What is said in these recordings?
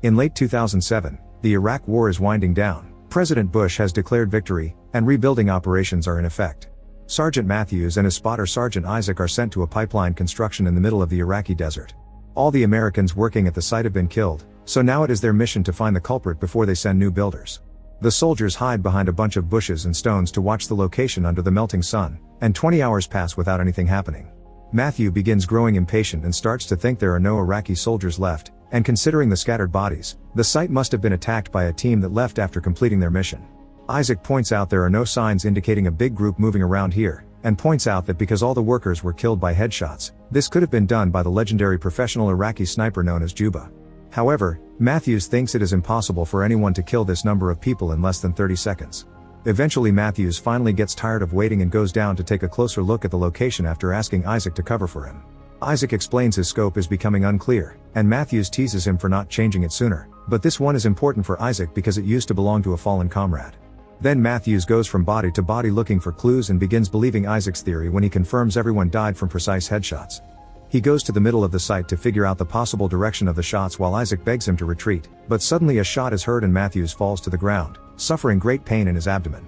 In late 2007, the Iraq War is winding down, President Bush has declared victory, and rebuilding operations are in effect. Sergeant Matthews and his spotter Sergeant Isaac are sent to a pipeline construction in the middle of the Iraqi desert. All the Americans working at the site have been killed, so now it is their mission to find the culprit before they send new builders. The soldiers hide behind a bunch of bushes and stones to watch the location under the melting sun, and 20 hours pass without anything happening. Matthew begins growing impatient and starts to think there are no Iraqi soldiers left, and considering the scattered bodies, the site must have been attacked by a team that left after completing their mission. Isaac points out there are no signs indicating a big group moving around here, and points out that because all the workers were killed by headshots, this could have been done by the legendary professional Iraqi sniper known as Juba. However, Matthews thinks it is impossible for anyone to kill this number of people in less than 30 seconds. Eventually Matthews finally gets tired of waiting and goes down to take a closer look at the location after asking Isaac to cover for him. Isaac explains his scope is becoming unclear, and Matthews teases him for not changing it sooner, but this one is important for Isaac because it used to belong to a fallen comrade. Then Matthews goes from body to body looking for clues and begins believing Isaac's theory when he confirms everyone died from precise headshots. He goes to the middle of the site to figure out the possible direction of the shots while Isaac begs him to retreat, but suddenly a shot is heard and Matthews falls to the ground, suffering great pain in his abdomen.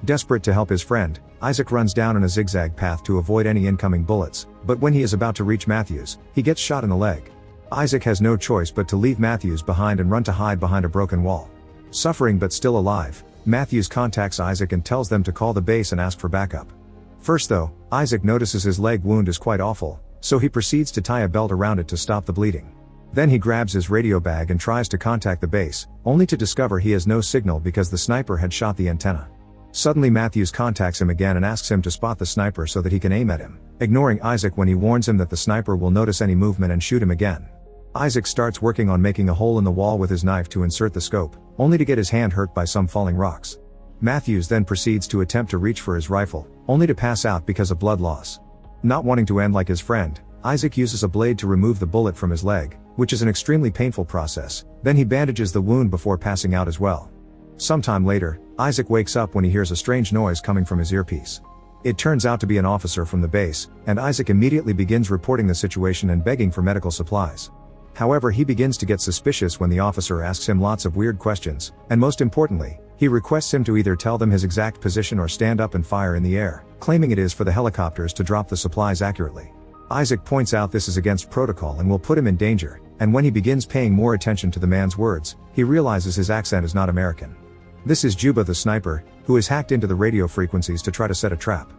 Desperate to help his friend, Isaac runs down in a zigzag path to avoid any incoming bullets, but when he is about to reach Matthews, he gets shot in the leg. Isaac has no choice but to leave Matthews behind and run to hide behind a broken wall. Suffering but still alive, Matthews contacts Isaac and tells them to call the base and ask for backup. First though, Isaac notices his leg wound is quite awful, so he proceeds to tie a belt around it to stop the bleeding. Then he grabs his radio bag and tries to contact the base, only to discover he has no signal because the sniper had shot the antenna. Suddenly Matthews contacts him again and asks him to spot the sniper so that he can aim at him, ignoring Isaac when he warns him that the sniper will notice any movement and shoot him again. Isaac starts working on making a hole in the wall with his knife to insert the scope, only to get his hand hurt by some falling rocks. Matthews then proceeds to attempt to reach for his rifle, only to pass out because of blood loss. Not wanting to end like his friend, Isaac uses a blade to remove the bullet from his leg, which is an extremely painful process, then he bandages the wound before passing out as well. Sometime later, Isaac wakes up when he hears a strange noise coming from his earpiece. It turns out to be an officer from the base, and Isaac immediately begins reporting the situation and begging for medical supplies. However, he begins to get suspicious when the officer asks him lots of weird questions, and most importantly, he requests him to either tell them his exact position or stand up and fire in the air, claiming it is for the helicopters to drop the supplies accurately. Isaac points out this is against protocol and will put him in danger, and when he begins paying more attention to the man's words, he realizes his accent is not American. This is Juba the sniper, who has hacked into the radio frequencies to try to set a trap.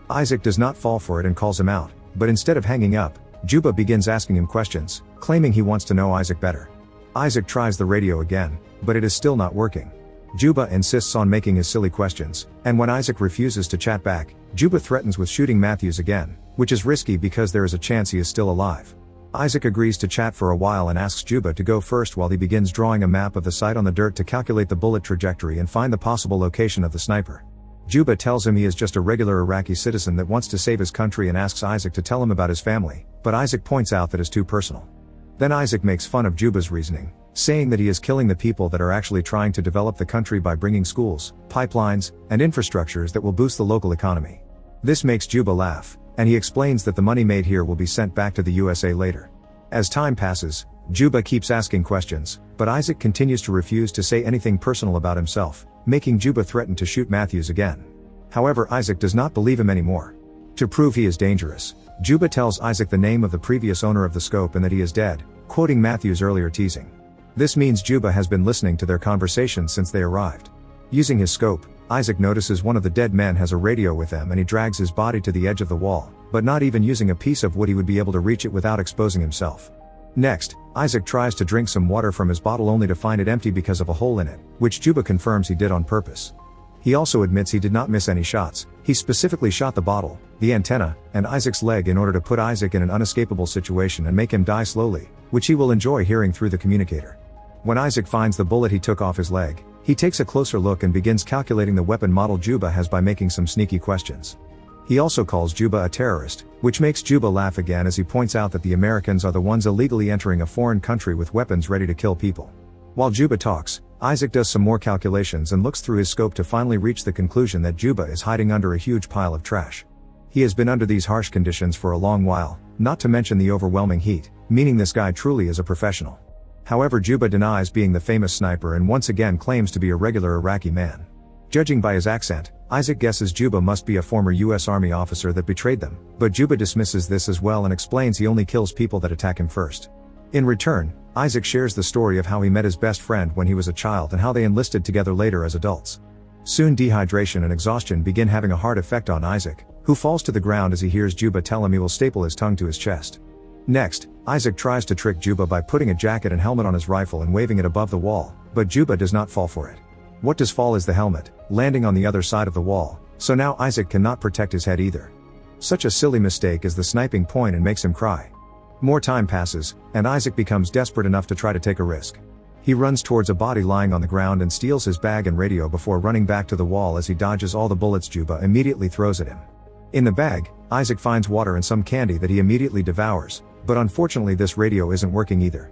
Isaac does not fall for it and calls him out, but instead of hanging up, Juba begins asking him questions, claiming he wants to know Isaac better. Isaac tries the radio again, but it is still not working. Juba insists on making his silly questions, and when Isaac refuses to chat back, Juba threatens with shooting Matthews again, which is risky because there is a chance he is still alive. Isaac agrees to chat for a while and asks Juba to go first while he begins drawing a map of the site on the dirt to calculate the bullet trajectory and find the possible location of the sniper. Juba tells him he is just a regular Iraqi citizen that wants to save his country and asks Isaac to tell him about his family, but Isaac points out that is too personal. Then Isaac makes fun of Juba's reasoning, saying that he is killing the people that are actually trying to develop the country by bringing schools, pipelines, and infrastructures that will boost the local economy. This makes Juba laugh, and he explains that the money made here will be sent back to the USA later. As time passes, Juba keeps asking questions, but Isaac continues to refuse to say anything personal about himself, making Juba threaten to shoot Matthews again. However, Isaac does not believe him anymore. To prove he is dangerous, Juba tells Isaac the name of the previous owner of the scope and that he is dead, quoting Matthews' earlier teasing. This means Juba has been listening to their conversation since they arrived. Using his scope, Isaac notices one of the dead men has a radio with them and he drags his body to the edge of the wall, but not even using a piece of wood he would be able to reach it without exposing himself. Next, Isaac tries to drink some water from his bottle only to find it empty because of a hole in it, which Juba confirms he did on purpose. He also admits he did not miss any shots, he specifically shot the bottle, the antenna, and Isaac's leg in order to put Isaac in an unescapable situation and make him die slowly, which he will enjoy hearing through the communicator. When Isaac finds the bullet he took off his leg, he takes a closer look and begins calculating the weapon model Juba has by making some sneaky questions. He also calls Juba a terrorist, which makes Juba laugh again as he points out that the Americans are the ones illegally entering a foreign country with weapons ready to kill people. While Juba talks, Isaac does some more calculations and looks through his scope to finally reach the conclusion that Juba is hiding under a huge pile of trash. He has been under these harsh conditions for a long while, not to mention the overwhelming heat, meaning this guy truly is a professional. However, Juba denies being the famous sniper and once again claims to be a regular Iraqi man. Judging by his accent, Isaac guesses Juba must be a former US Army officer that betrayed them, but Juba dismisses this as well and explains he only kills people that attack him first. In return, Isaac shares the story of how he met his best friend when he was a child and how they enlisted together later as adults. Soon dehydration and exhaustion begin having a hard effect on Isaac, who falls to the ground as he hears Juba tell him he will staple his tongue to his chest. Next, Isaac tries to trick Juba by putting a jacket and helmet on his rifle and waving it above the wall, but Juba does not fall for it. What does fall is the helmet, landing on the other side of the wall, so now Isaac cannot protect his head either. Such a silly mistake is the sniping point and makes him cry. More time passes, and Isaac becomes desperate enough to try to take a risk. He runs towards a body lying on the ground and steals his bag and radio before running back to the wall as he dodges all the bullets Juba immediately throws at him. In the bag, Isaac finds water and some candy that he immediately devours, but unfortunately this radio isn't working either.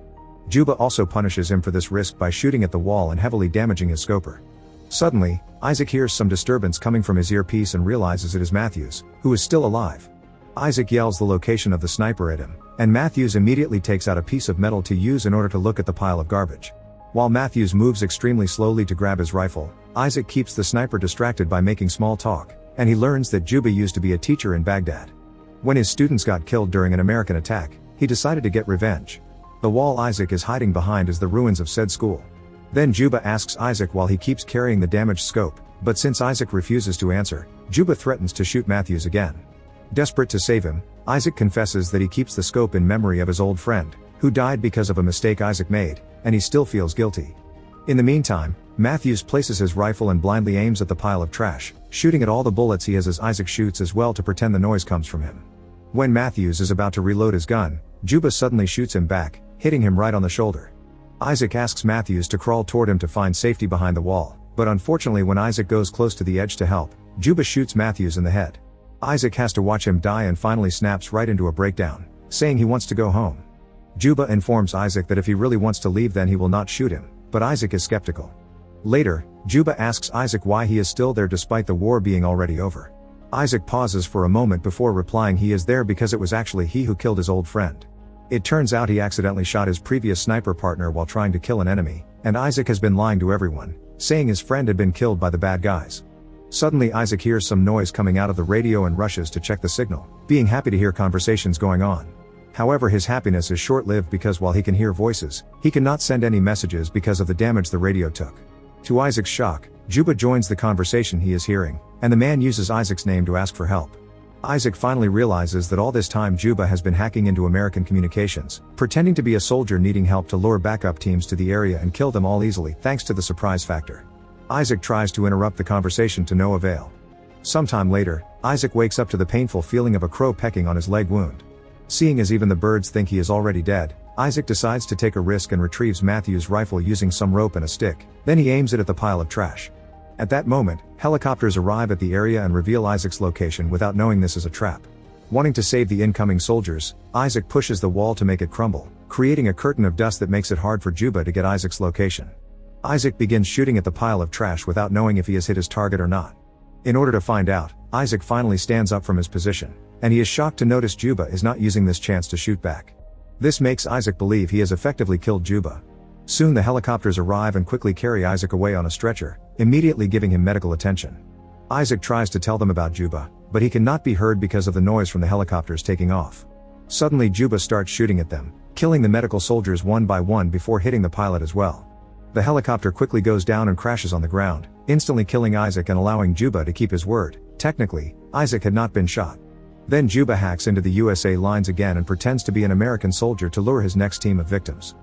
Juba also punishes him for this risk by shooting at the wall and heavily damaging his scoper. Suddenly, Isaac hears some disturbance coming from his earpiece and realizes it is Matthews, who is still alive. Isaac yells the location of the sniper at him, and Matthews immediately takes out a piece of metal to use in order to look at the pile of garbage. While Matthews moves extremely slowly to grab his rifle, Isaac keeps the sniper distracted by making small talk, and he learns that Juba used to be a teacher in Baghdad. When his students got killed during an American attack, he decided to get revenge. The wall Isaac is hiding behind is the ruins of said school. Then Juba asks Isaac while he keeps carrying the damaged scope, but since Isaac refuses to answer, Juba threatens to shoot Matthews again. Desperate to save him, Isaac confesses that he keeps the scope in memory of his old friend, who died because of a mistake Isaac made, and he still feels guilty. In the meantime, Matthews places his rifle and blindly aims at the pile of trash, shooting at all the bullets he has as Isaac shoots as well to pretend the noise comes from him. When Matthews is about to reload his gun, Juba suddenly shoots him back, hitting him right on the shoulder. Isaac asks Matthews to crawl toward him to find safety behind the wall, but unfortunately when Isaac goes close to the edge to help, Juba shoots Matthews in the head. Isaac has to watch him die and finally snaps right into a breakdown, saying he wants to go home. Juba informs Isaac that if he really wants to leave then he will not shoot him, but Isaac is skeptical. Later, Juba asks Isaac why he is still there despite the war being already over. Isaac pauses for a moment before replying he is there because it was actually he who killed his old friend. It turns out he accidentally shot his previous sniper partner while trying to kill an enemy, and Isaac has been lying to everyone, saying his friend had been killed by the bad guys. Suddenly Isaac hears some noise coming out of the radio and rushes to check the signal, being happy to hear conversations going on. However, his happiness is short-lived because while he can hear voices, he cannot send any messages because of the damage the radio took. To Isaac's shock, Juba joins the conversation he is hearing, and the man uses Isaac's name to ask for help. Isaac finally realizes that all this time Juba has been hacking into American communications, pretending to be a soldier needing help to lure backup teams to the area and kill them all easily thanks to the surprise factor. Isaac tries to interrupt the conversation to no avail. Sometime later, Isaac wakes up to the painful feeling of a crow pecking on his leg wound. Seeing as even the birds think he is already dead, Isaac decides to take a risk and retrieves Matthew's rifle using some rope and a stick, then he aims it at the pile of trash. At that moment, helicopters arrive at the area and reveal Isaac's location without knowing this is a trap. Wanting to save the incoming soldiers, Isaac pushes the wall to make it crumble, creating a curtain of dust that makes it hard for Juba to get Isaac's location. Isaac begins shooting at the pile of trash without knowing if he has hit his target or not. In order to find out, Isaac finally stands up from his position, and he is shocked to notice Juba is not using this chance to shoot back. This makes Isaac believe he has effectively killed Juba. Soon the helicopters arrive and quickly carry Isaac away on a stretcher, immediately giving him medical attention. Isaac tries to tell them about Juba, but he cannot be heard because of the noise from the helicopters taking off. Suddenly Juba starts shooting at them, killing the medical soldiers one by one before hitting the pilot as well. The helicopter quickly goes down and crashes on the ground, instantly killing Isaac and allowing Juba to keep his word. Technically, Isaac had not been shot. Then Juba hacks into the USA lines again and pretends to be an American soldier to lure his next team of victims.